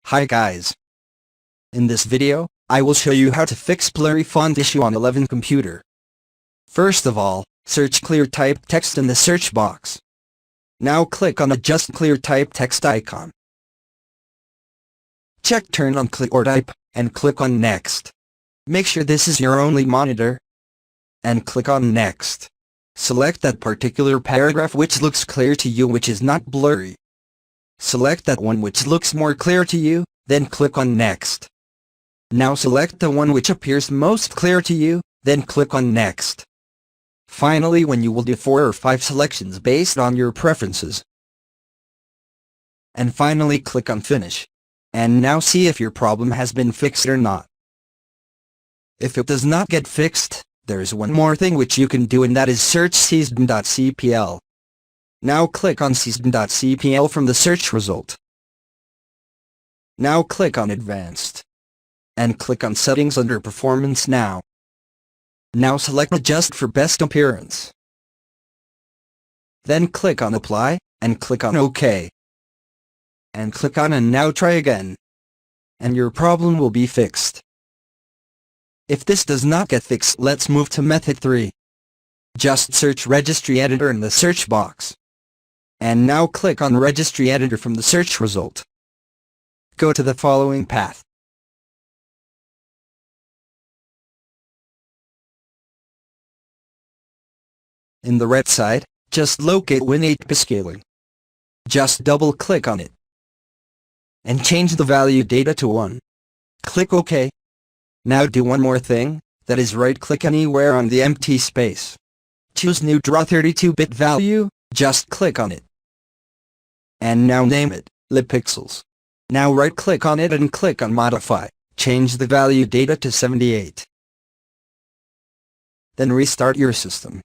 Hi guys. In this video, I will show you how to fix blurry font issue on 11 computer. First of all, search clear type text in the search box. Now click on Adjust Clear Type Text icon. Check Turn on Clear Type, and click on Next. Make sure this is your only monitor. And click on Next. Select that particular paragraph which looks clear to you, which is not blurry. Select that one which looks more clear to you, then click on Next. Now select the one which appears most clear to you, then click on Next. Finally, when you will do 4 or 5 selections based on your preferences. And finally click on Finish. And now see if your problem has been fixed or not. If it does not get fixed, there is one more thing which you can do, and that is search season.cpl. Now click on season.cpl from the search result. Now click on Advanced. And click on Settings under Performance now. Now select Adjust for best appearance. Then click on Apply, and click on OK. And click on And now try again. And your problem will be fixed. If this does not get fixed, let's move to method 3. Just search Registry Editor in the search box. And now click on Registry Editor from the search result. Go to the following path. In the right side, just locate Win8 scaling. Just double-click on it. And change the value data to 1. Click OK. Now do one more thing, that is right-click anywhere on the empty space. Choose New Draw 32-bit value, just click on it. And now name it, libpixels. Now right-click on it and click on Modify, change the value data to 78. Then restart your system.